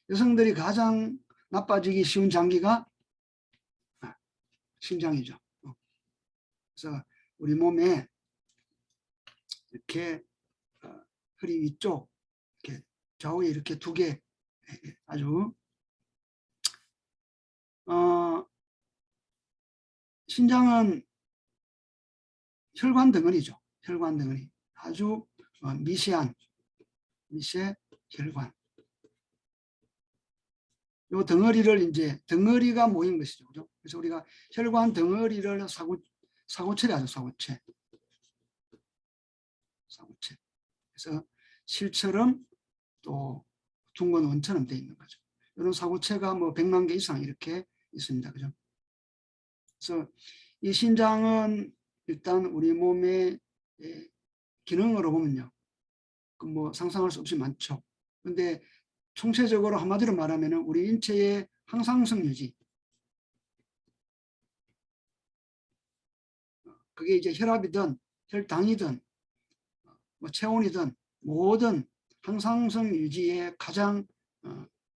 여성들이 가장 나빠지기 쉬운 장기가 심장이죠. 그래서 우리 몸에 이렇게 허리 위쪽 이렇게 좌우에 이렇게 두 개 아주 심장은 혈관 덩어리죠. 혈관 덩어리. 아주 미세 혈관. 요 덩어리를 이제 덩어리가 모인 것이죠. 그죠? 그래서 우리가 혈관 덩어리를 사고체라 하죠. 사고체. 그래서 실처럼 또 둥근 원처럼 되어 있는 거죠. 이런 사고체가 뭐 100만 개 이상 이렇게 있습니다. 그죠? 그래서 이 심장은 일단 우리 몸의 기능으로 보면요. 그 뭐 상상할 수 없이 많죠. 근데 총체적으로 한마디로 말하면 우리 인체의 항상성 유지. 그게 이제 혈압이든 혈당이든 뭐 체온이든 모든 항상성 유지의 가장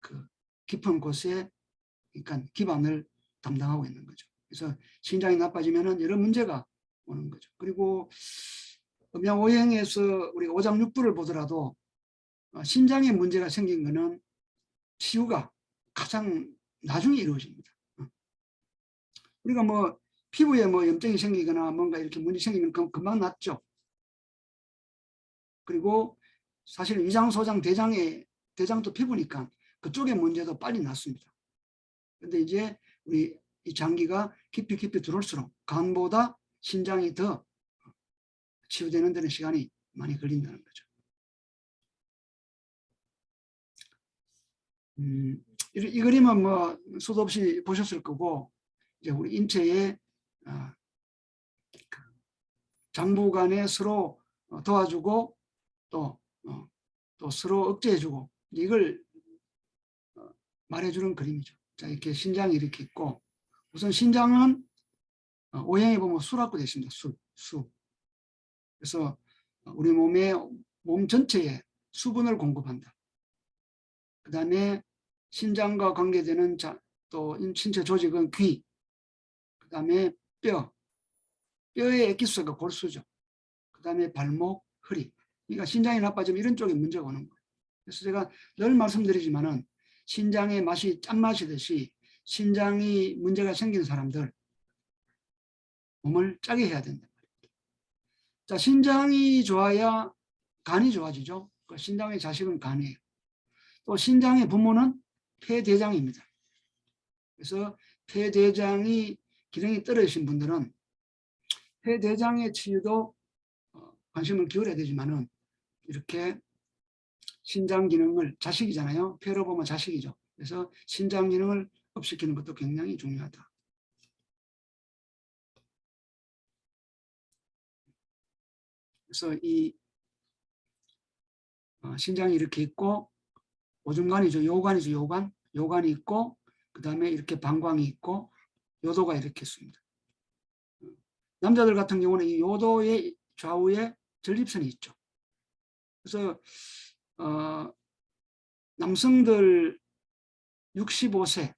그 깊은 곳에 그러니까 기반을 담당하고 있는 거죠. 그래서 심장이 나빠지면은 여러 문제가 오는 거죠. 그리고 음양오행에서 우리가 오장육부를 보더라도 심장에 문제가 생긴 거는 치유가 가장 나중에 이루어집니다. 우리가 뭐 피부에 뭐 염증이 생기거나 뭔가 이렇게 문제 생기면 금방 낫죠. 그리고 사실 위장, 소장, 대장도 피부니까 그쪽의 문제도 빨리 낫습니다. 근데 이제 우리 이 장기가 깊이 들어올수록 간보다 심장이 더 치유되는 데는 시간이 많이 걸린다는 거죠. 이 그림은 뭐 수도 없이 보셨을 거고 이제 우리 인체의 그 장부 간에 서로 도와주고 또 서로 억제해주고 이걸 말해주는 그림이죠. 자, 이렇게 심장이 이렇게 있고 우선 심장은 오행에 보면 수라고 되어 있습니다. 수. 그래서 우리 몸 전체에 수분을 공급한다. 그 다음에 심장과 관계되는 또 신체 조직은 귀, 그 다음에 뼈의 엑기스가 골수죠. 그 다음에 발목, 허리. 그러니까 심장이 나빠지면 이런 쪽에 문제가 오는 거예요. 그래서 제가 늘 말씀드리지만은 심장의 맛이 짠맛이듯이 심장이 문제가 생긴 사람들 몸을 짜게 해야 된다. 자, 심장이 좋아야 간이 좋아지죠. 심장의 자식은 간이에요. 또 심장의 부모는 폐대장입니다. 그래서 폐대장이 기능이 떨어지신 분들은 폐대장의 치유도 관심을 기울여야 되지만은 이렇게 신장 기능을 자식이잖아요. 폐로 보면 자식이죠. 그래서 신장 기능을 업시키는 것도 굉장히 중요하다. 그래서 이 신장이 이렇게 있고 오줌관이죠. 요관이죠. 요관이 있고 그 다음에 이렇게 방광이 있고 요도가 이렇게 있습니다. 남자들 같은 경우는 이 요도의 좌우에 전립선이 있죠. 그래서 남성들 65세가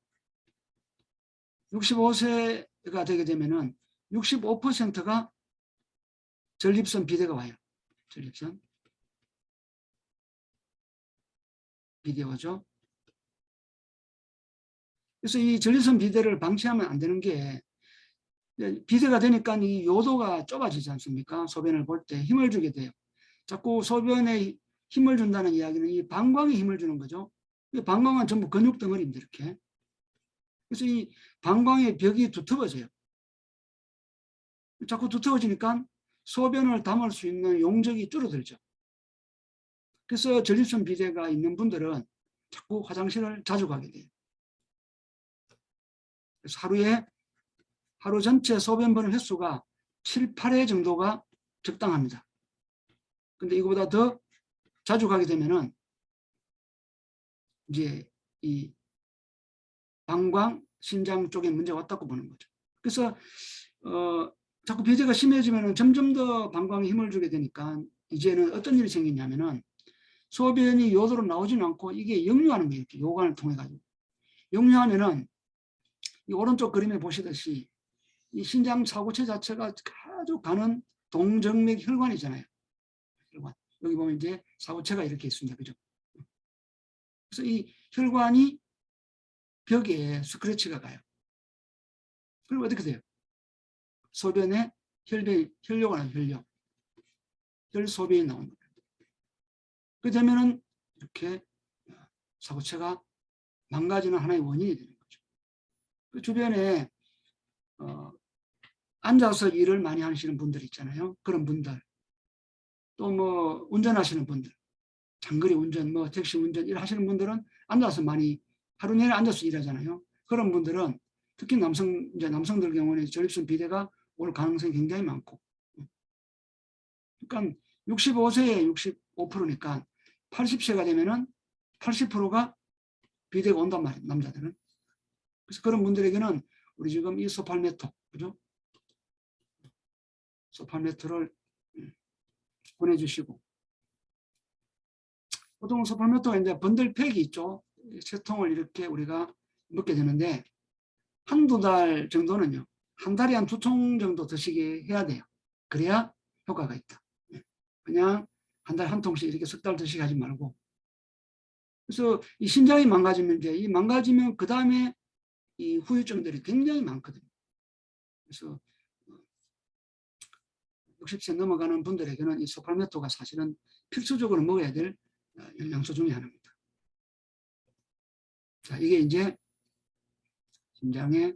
되게 되면은 65%가 전립선 비대가 와요. 전립선 비대 오죠. 그래서 이 전립선 비대를 방치하면 안 되는 게 비대가 되니까 이 요도가 좁아지지 않습니까? 소변을 볼 때 힘을 주게 돼요. 자꾸 소변에 힘을 준다는 이야기는 이 방광에 힘을 주는 거죠. 방광은 전부 근육 덩어리입니다. 이렇게. 그래서 이 방광의 벽이 두터워져요. 자꾸 두터워지니까 소변을 담을 수 있는 용적이 줄어들죠. 그래서 전립선 비대가 있는 분들은 자꾸 화장실을 자주 가게 돼요. 그래서 하루 전체 소변 보는 횟수가 7, 8회 정도가 적당합니다. 근데 이거보다 더 자주 가게 되면은 이제 이 방광, 신장 쪽에 문제가 왔다고 보는 거죠. 그래서 자꾸 비대가 심해지면은 점점 더 방광에 힘을 주게 되니까 이제는 어떤 일이 생기냐면은 소변이 요도로 나오지는 않고 이게 역류하는 거예요. 이렇게 요관을 통해 가지고. 역류하면은 이 오른쪽 그림에 보시듯이 이 신장 사구체 자체가 아주 가는 동정맥 혈관이잖아요. 혈관. 여기 보면 이제 사구체가 이렇게 있습니다. 그죠? 그래서 이 혈관이 벽에 스크래치가 가요. 그럼 어떻게 돼요? 소변에 혈뇨가 나요. 혈뇨. 혈소변이 나오는 거예요. 그렇게 되면은 이렇게 사구체가 망가지는 하나의 원인이 되는 거죠. 그 주변에 앉아서 일을 많이 하시는 분들 있잖아요. 그런 분들. 또 뭐 운전하시는 분들. 장거리 운전, 뭐 택시 운전 일하시는 분들은 앉아서 많이 하루 내내 앉아서 일하잖아요. 그런 분들은 특히 남성들 경우는 전립선 비대가 올 가능성이 굉장히 많고. 그러니까 65세에 65%니까 80세가 되면은 80%가 비대가 온단 말이에요. 남자들은. 그래서 그런 분들에게는 우리 지금 이 소팔메토, 그죠? 소팔메토를 보내주시고. 보통 소팔메토가 이제 번들팩이 있죠. 세 통을 이렇게 우리가 먹게 되는데 한두 달 정도는요. 한 달에 한 2통 정도 드시게 해야 돼요. 그래야 효과가 있다. 그냥 한 달에 한 통씩 이렇게 석 달 드시게 하지 말고. 그래서 이 신장이 망가지면 이제 이 망가지면 그 다음에 이 후유증들이 굉장히 많거든요. 그래서 60세 넘어가는 분들에게는 이 소팔메토가 사실은 필수적으로 먹어야 될 영양소 중에 하나입니다. 자, 이게 이제 심장의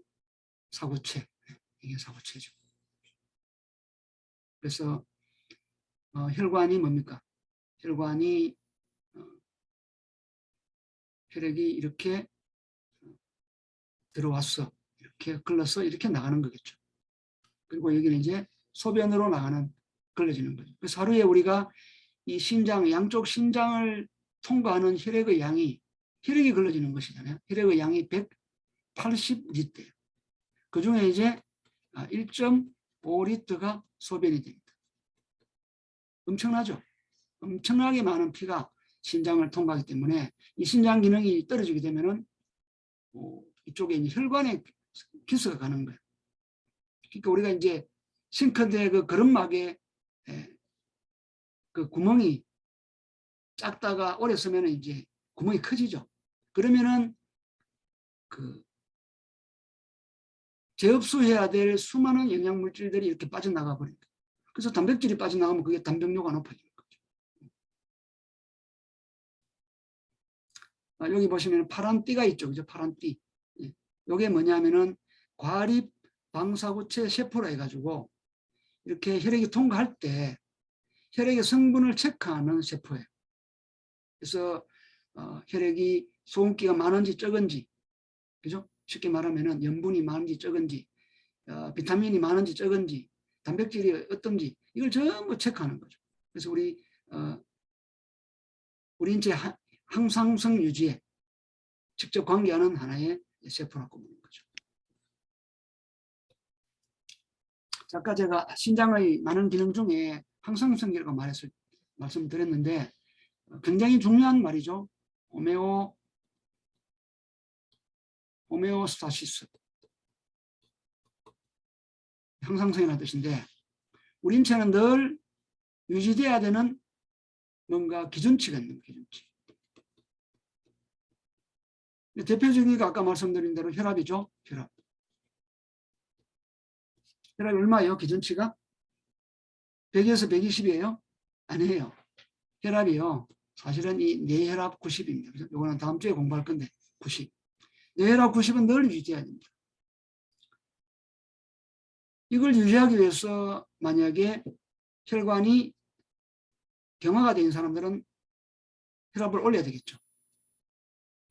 사구체, 이게 사구체죠. 그래서 혈관이 뭡니까? 혈관이 혈액이 이렇게 들어왔어, 이렇게 걸러서 이렇게 나가는 거겠죠. 그리고 여기는 이제 소변으로 나가는 걸러지는 거죠. 그래서 하루에 우리가 이 신장, 양쪽 신장을 통과하는 혈액의 양이 혈액이 걸러지는 것이잖아요. 혈액의 양이 180리터예요. 그 중에 이제 1.5리터가 소변이 됩니다. 엄청나죠? 엄청나게 많은 피가 신장을 통과하기 때문에 이 신장 기능이 떨어지게 되면은 이쪽에 이제 혈관에 기스가 가는 거예요. 그러니까 우리가 이제 싱크대 그 거름막에 그 구멍이 작다가 오래 쓰면은 이제 구멍이 커지죠. 그러면은 그 재흡수해야 될 수많은 영양물질들이 이렇게 빠져나가 버립니다. 그래서 단백질이 빠져나가면 그게 단백뇨가 높아지는 거죠. 여기 보시면 파란 띠가 있죠. 그죠? 파란 띠. 이게 뭐냐면은 과립 방사구체 세포라 해가지고 이렇게 혈액이 통과할 때 혈액의 성분을 체크하는 세포예요. 그래서 혈액이 소금기가 많은지 적은지, 그죠? 쉽게 말하면은 염분이 많은지 적은지, 비타민이 많은지 적은지, 단백질이 어떤지 이걸 전부 체크하는 거죠. 그래서 우리 인체 항상성 유지에 직접 관계하는 하나의 세포라고 보는 거죠. 아까 제가 신장의 많은 기능 중에 항상성이라고 말씀드렸는데 굉장히 중요한 말이죠. 호메오스타시스. 항상성이라는 뜻인데 우리 인체는 늘 유지돼야 되는 뭔가 기준치가 있는 기준치. 대표적인 게 아까 말씀드린 대로 혈압이죠. 혈압. 혈압이 얼마예요? 기준치가? 100에서 120이에요? 아니에요. 혈압이요. 사실은 이 뇌혈압 90입니다. 그래서 이거는 다음 주에 공부할 건데 90. 뇌혈압 90은 늘 유지해야 됩니다. 이걸 유지하기 위해서 만약에 혈관이 경화가 된 사람들은 혈압을 올려야 되겠죠.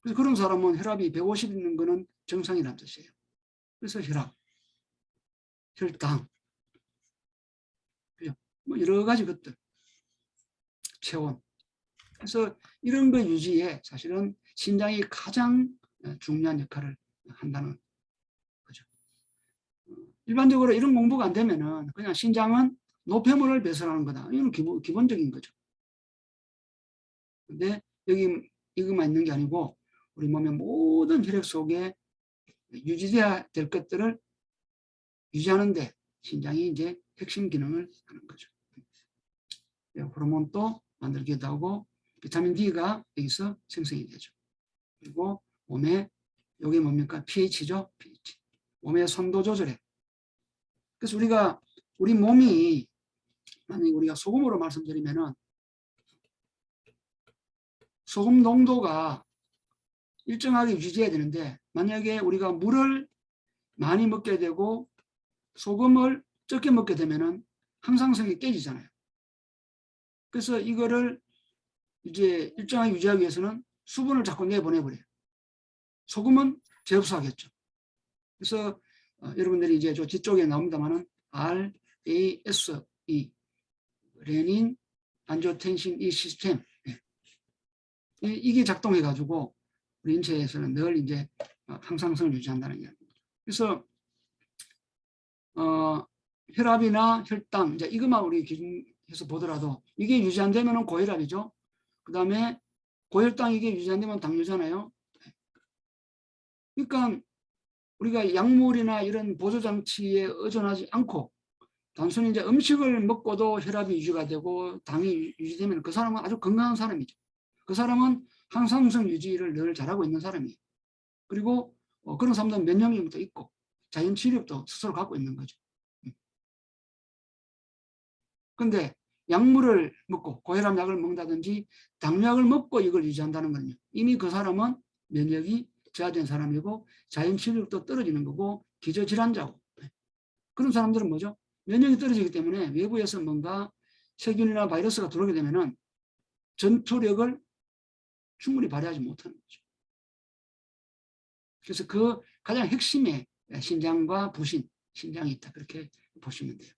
그래서 그런 사람은 혈압이 150 있는 거는 정상이라는 뜻이에요. 그래서 혈압, 혈당, 뭐 여러 가지 것들, 체온. 그래서 이런 거 유지에 사실은 신장이 가장 중요한 역할을 한다는 거죠. 일반적으로 이런 공부가 안 되면은 그냥 신장은 노폐물을 배설하는 거다. 이건 기본적인 거죠. 근데 여기 이것만 있는 게 아니고 우리 몸의 모든 혈액 속에 유지돼야 될 것들을 유지하는데 신장이 이제 핵심 기능을 하는 거죠. 호르몬도 만들기도 하고 비타민 D가 여기서 생성이 되죠. 그리고 몸에 이게 뭡니까? pH죠. pH. 몸의 선도 조절에. 그래서 우리 몸이 만약에 우리가 소금으로 말씀드리면은 소금 농도가 일정하게 유지해야 되는데 만약에 우리가 물을 많이 먹게 되고 소금을 적게 먹게 되면은 항상성이 깨지잖아요. 그래서 이거를 이제 일정하게 유지하기 위해서는 수분을 자꾸 내보내버려요. 소금은 재흡수하겠죠. 그래서 여러분들이 이제 저 뒤쪽에 나옵니다만은 RASE, 레닌 안지오텐신 E 시스템, 이게 작동해가지고 우리 인체에서는 늘 이제 항상성을 유지한다는 이야기입니다. 그래서 혈압이나 혈당, 이제 이것만 우리 기준해서 보더라도 이게 유지 안 되면은 고혈압이죠. 그 다음에 고혈당 이게 유지 안 되면 당뇨잖아요. 그러니까 우리가 약물이나 이런 보조장치에 의존하지 않고 단순히 이제 음식을 먹고도 혈압이 유지가 되고 당이 유지되면 그 사람은 아주 건강한 사람이죠. 그 사람은 항상성 유지를 늘 잘하고 있는 사람이에요. 그리고 그런 사람들은 면역력도 있고 자연 치료도 스스로 갖고 있는 거죠. 근데 약물을 먹고 고혈압 약을 먹는다든지 당뇨약을 먹고 이걸 유지한다는 건요. 이미 그 사람은 면역이 저하된 사람이고 자연 치료력도 떨어지는 거고 기저질환자고. 그런 사람들은 뭐죠? 면역이 떨어지기 때문에 외부에서 뭔가 세균이나 바이러스가 들어오게 되면은 전투력을 충분히 발휘하지 못하는 거죠. 그래서 그 가장 핵심에 신장과 부신, 신장이 있다. 그렇게 보시면 돼요.